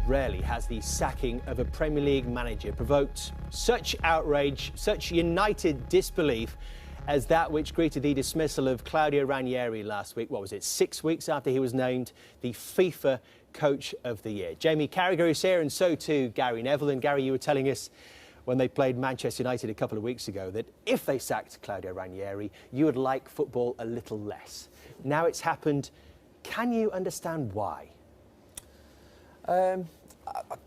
Rarely has the sacking of a Premier League manager provoked such outrage, such united disbelief as that which greeted the dismissal of Claudio Ranieri last week. What was it, 6 weeks after he was named the FIFA Coach of the Year. Jamie Carragher is here, and so too Gary Neville. And Gary, you were telling us when they played Manchester United a couple of weeks ago that if they sacked Claudio Ranieri, you would like football a little less. Now it's happened. Can you understand why?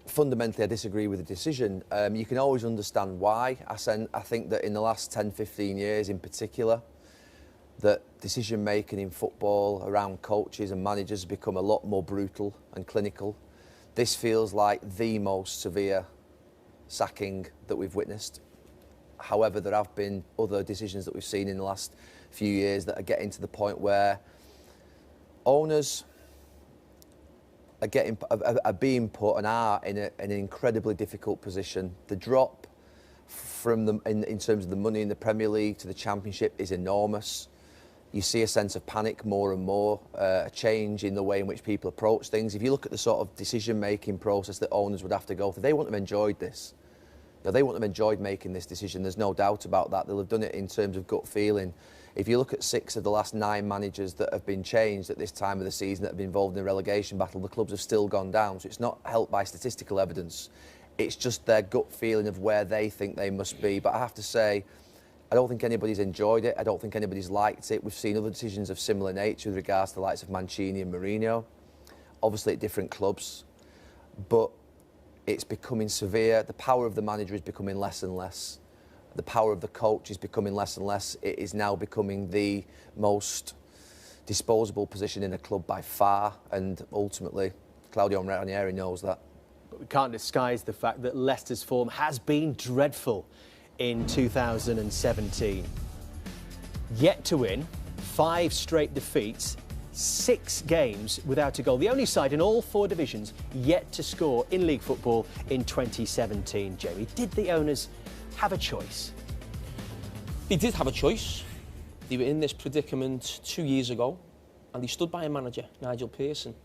Fundamentally, I disagree with the decision. You can always understand why. I think that in the last 10, 15 years in particular, that decision-making in football around coaches and managers has become a lot more brutal and clinical. This feels like the most severe sacking that we've witnessed. However, there have been other decisions that we've seen in the last few years that are getting to the point where owners are being put and are in an incredibly difficult position. The drop from them in terms of the money in the Premier League to the Championship is enormous. You see a sense of panic more and more, a change in the way in which people approach things. If you look at the sort of decision-making process that owners would have to go through, they wouldn't have enjoyed this. Now, they wouldn't have enjoyed making this decision, there's no doubt about that. They'll have done it in terms of gut feeling. If you look at 6 of the last 9 managers that have been changed at this time of the season that have been involved in a relegation battle, the clubs have still gone down. So it's not helped by statistical evidence. It's just their gut feeling of where they think they must be. But I have to say, I don't think anybody's enjoyed it. I don't think anybody's liked it. We've seen other decisions of similar nature with regards to the likes of Mancini and Mourinho, obviously at different clubs. But it's becoming severe. The power of the manager is becoming less and less. The power of the coach is becoming less and less. It is now becoming the most disposable position in a club by far, and ultimately Claudio Ranieri knows that. But we can't disguise the fact that Leicester's form has been dreadful in 2017. Yet to win, 5 straight defeats, 6 games without a goal. The only side in all 4 divisions yet to score in league football in 2017. Jamie, did the owners have a choice? They did have a choice. They were in this predicament 2 years ago, and they stood by a manager, Nigel Pearson,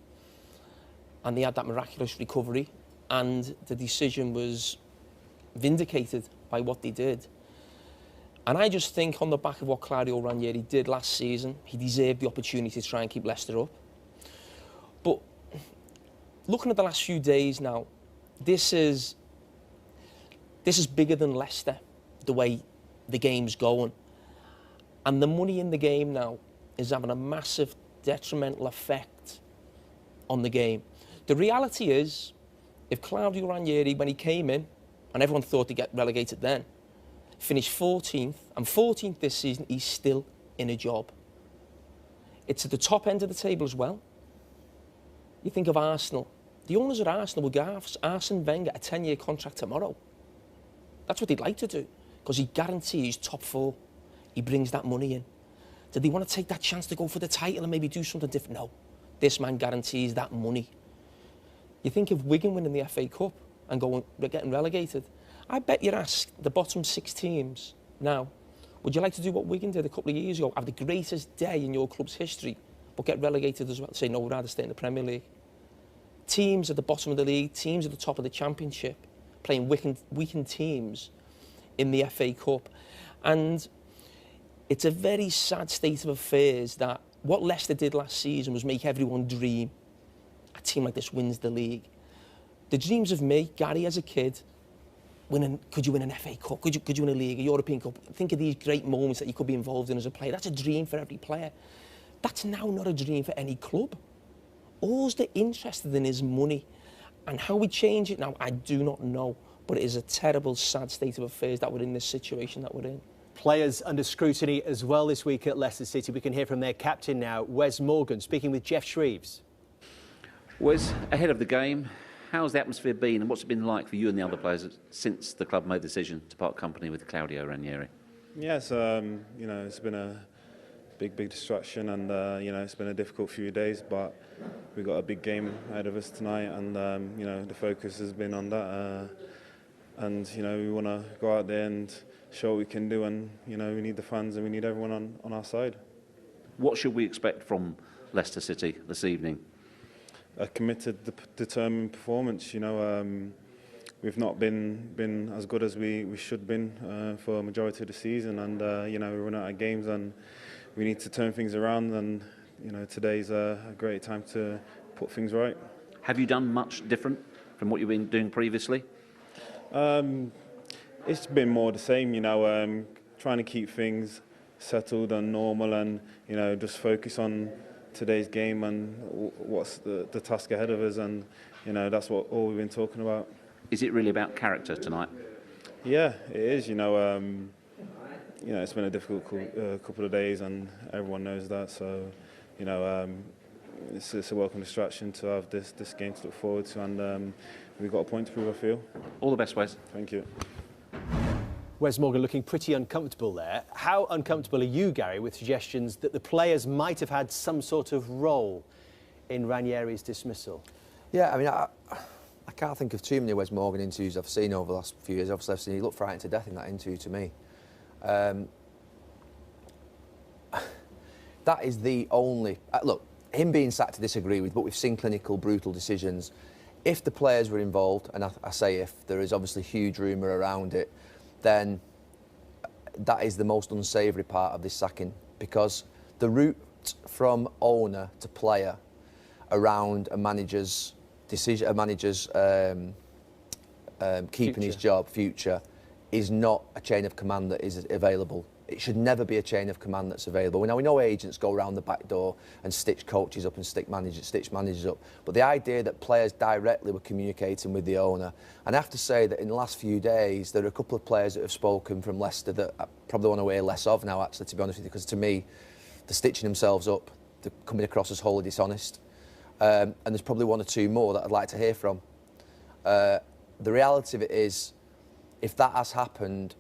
and they had that miraculous recovery, and the decision was vindicated by what they did. And I just think on the back of what Claudio Ranieri did last season, he deserved the opportunity to try and keep Leicester up. But looking at the last few days now, this is bigger than Leicester, the way the game's going. And the money in the game now is having a massive detrimental effect on the game. The reality is, if Claudio Ranieri, when he came in, and everyone thought he'd get relegated then, finished 14th, and 14th this season, he's still in a job. It's at the top end of the table as well. You think of Arsenal. The owners at Arsenal will give Arsene Wenger a 10-year contract tomorrow. That's what they'd like to do, because he guarantees top 4. He brings that money in. Did they want to take that chance to go for the title and maybe do something different? No. This man guarantees that money. You think of Wigan winning the FA Cup and getting relegated. I bet you'd ask the bottom 6 teams now, would you like to do what Wigan did a couple of years ago, have the greatest day in your club's history, but get relegated as well? Say, no, we'd rather stay in the Premier League. Teams at the bottom of the league, teams at the top of the Championship, playing weakened teams in the FA Cup. And it's a very sad state of affairs that what Leicester did last season was make everyone dream a team like this wins the league. The dreams of me, Gary, as a kid, could you win an FA Cup? Could you win a league, a European Cup? Think of these great moments that you could be involved in as a player. That's a dream for every player. That's now not a dream for any club. All they're interested in is money. And how we change it now, I do not know. But it is a terrible, sad state of affairs that we're in this situation that we're in. Players under scrutiny as well this week at Leicester City. We can hear from their captain now, Wes Morgan, speaking with Jeff Shreves. Wes, ahead of the game, how's the atmosphere been and what's it been like for you and the other players since the club made the decision to part company with Claudio Ranieri? Yes, you know, it's been a big distraction, and you know, it's been a difficult few days, but we've got a big game ahead of us tonight, and you know, the focus has been on that, and you know, we want to go out there and show what we can do, and you know, we need the fans and we need everyone on our side. What should we expect from Leicester City this evening? a committed, determined performance. You know, we've not been as good as we should have been for a majority of the season, and you know, we run out of games and we need to turn things around. And you know, today's a great time to put things right. Have you done much different from what you've been doing previously? It's been more the same, you know, trying to keep things settled and normal, and you know, just focus on today's game and what's the task ahead of us, and you know, that's all we've been talking about. Is it really about character tonight? Yeah, it is. You know, it's been a difficult couple of days, and everyone knows that. So, you know, it's a welcome distraction to have this game to look forward to, and we've got a point to prove, I feel. All the best, Wes. Thank you. Wes Morgan looking pretty uncomfortable there. How uncomfortable are you, Gary, with suggestions that the players might have had some sort of role in Ranieri's dismissal? Yeah, I mean, I can't think of too many Wes Morgan interviews I've seen over the last few years. Obviously, I've seen he looked frightened to death in that interview to me. That is the only... look, him being sacked to disagree with, but we've seen clinical, brutal decisions. If the players were involved, and I say if, there is obviously huge rumour around it, then that is the most unsavoury part of this sacking, because the route from owner to player around a manager's decision, a manager's keeping his job, future, is not a chain of command that is available. It should never be a chain of command that's available. Now, we know agents go around the back door and stitch coaches up and stitch managers up, but the idea that players directly were communicating with the owner, and I have to say that in the last few days there are a couple of players that have spoken from Leicester that I probably want to hear less of now, actually, to be honest with you, because to me they're stitching themselves up, they're coming across as wholly dishonest, and there's probably one or two more that I'd like to hear from. The reality of it is, if that has happened,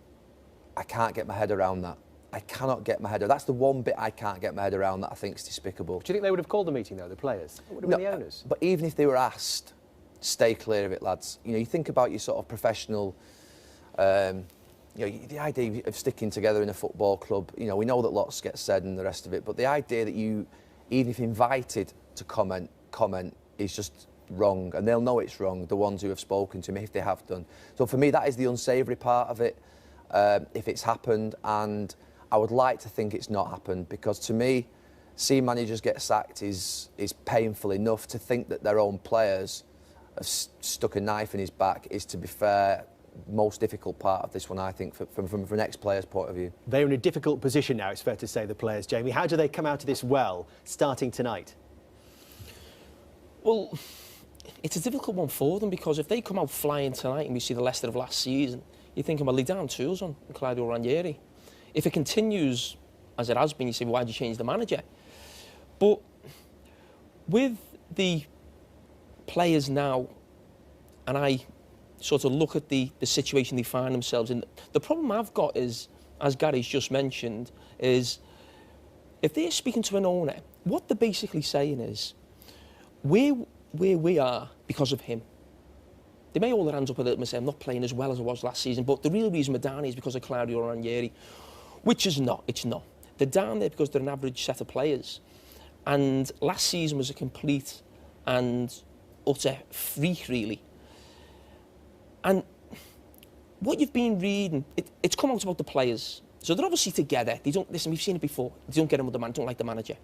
I can't get my head around that. I cannot get my head around. That's the one bit I can't get my head around that I think is despicable. Do you think they would have called the meeting, though, the players? It would have been the owners. But even if they were asked, stay clear of it, lads. You know, you think about your sort of professional, you know, the idea of sticking together in a football club, you know, we know that lots get said and the rest of it, but the idea that you, even if invited to comment is just wrong, and they'll know it's wrong, the ones who have spoken to me, if they have done. So for me, that is the unsavoury part of it, if it's happened, and I would like to think it's not happened, because to me, seeing managers get sacked is painful enough. To think that their own players have stuck a knife in his back is, to be fair, most difficult part of this one, I think, from an ex-player's point of view. They're in a difficult position now, it's fair to say, the players, Jamie. How do they come out of this well, starting tonight? Well, it's a difficult one for them, because if they come out flying tonight and we see the Leicester of last season, you're thinking, well, they down tools on Claudio Ranieri. If it continues as it has been, you say, well, why'd you change the manager? But with the players now, and I sort of look at the situation they find themselves in, the problem I've got is, as Gary's just mentioned, is if they're speaking to an owner, what they're basically saying is, we're where we are because of him. They may hold their hands up a little and say, I'm not playing as well as I was last season, but the real reason we're down is because of Claudio Ranieri, which is not, it's not. They're down there because they're an average set of players. And last season was a complete and utter freak, really. And what you've been reading, it's come out about the players. So they're obviously together. They don't, listen, we've seen it before. They don't get on with the man, don't like the manager.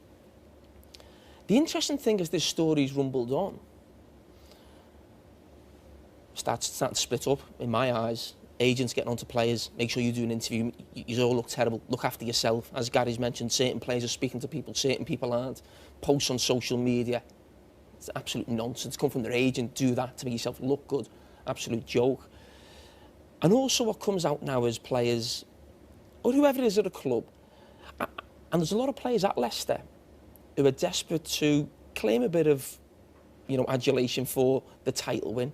The interesting thing is this story's rumbled on. Starting to split up, in my eyes. Agents getting onto players, make sure you do an interview, you all look terrible, look after yourself. As Gary's mentioned, certain players are speaking to people, certain people aren't. Posts on social media, it's absolute nonsense. Come from their agent, do that to make yourself look good. Absolute joke. And also what comes out now is players, or whoever it is at a club, and there's a lot of players at Leicester who are desperate to claim a bit of, you know, adulation for the title win.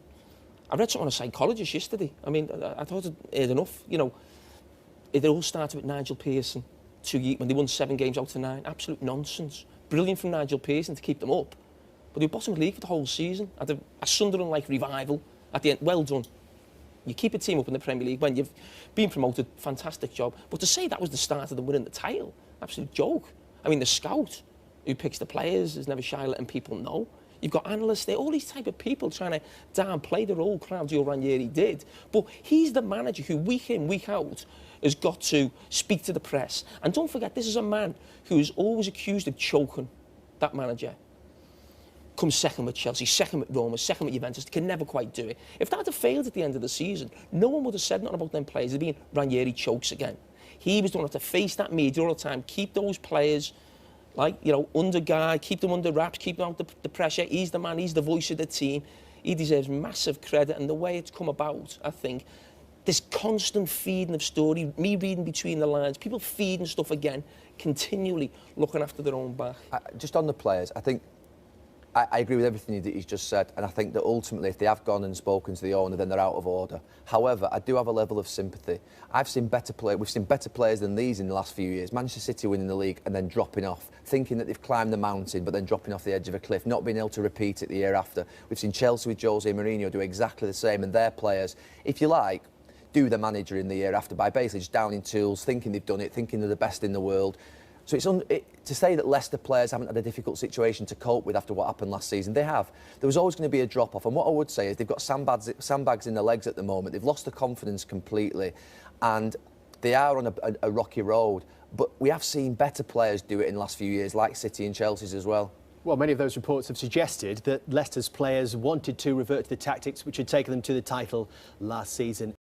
I read something on a psychologist yesterday. I mean, I thought I'd heard enough. You know, it all started with Nigel Pearson when they won 7 games out of 9. Absolute nonsense. Brilliant from Nigel Pearson to keep them up. But they were bottom of the league for the whole season. Had a Sunderland-like revival at the end. Well done. You keep a team up in the Premier League when you've been promoted. Fantastic job. But to say that was the start of them winning the title, absolute joke. I mean, the scout who picks the players is never shy letting people know. You've got analysts there, all these type of people trying to downplay the role Claudio Ranieri did. But he's the manager who week in, week out has got to speak to the press. And don't forget, this is a man who is always accused of choking, that manager. Comes second with Chelsea, second with Roma, second with Juventus, can never quite do it. If that had failed at the end of the season, no one would have said nothing about them players. They'd been Ranieri chokes again. He was going to have to face that media all the time, keep those players, like, you know, under guard, keep them under wraps, keep them out the pressure. He's the man, he's the voice of the team. He deserves massive credit, and the way it's come about, I think, this constant feeding of story, me reading between the lines, people feeding stuff again, continually looking after their own back. Just on the players, I think I agree with everything that he's just said, and I think that ultimately if they have gone and spoken to the owner, then they're out of order. However, I do have a level of sympathy. We've seen better players than these in the last few years. Manchester City winning the league and then dropping off, thinking that they've climbed the mountain but then dropping off the edge of a cliff, not being able to repeat it the year after. We've seen Chelsea with Jose Mourinho do exactly the same, and their players, if you like, do the manager in the year after by basically just downing tools, thinking they've done it, thinking they're the best in the world. So to say that Leicester players haven't had a difficult situation to cope with after what happened last season, they have. There was always going to be a drop-off. And what I would say is they've got sandbags in their legs at the moment. They've lost the confidence completely. And they are on a rocky road. But we have seen better players do it in the last few years, like City and Chelsea's as well. Well, many of those reports have suggested that Leicester's players wanted to revert to the tactics which had taken them to the title last season.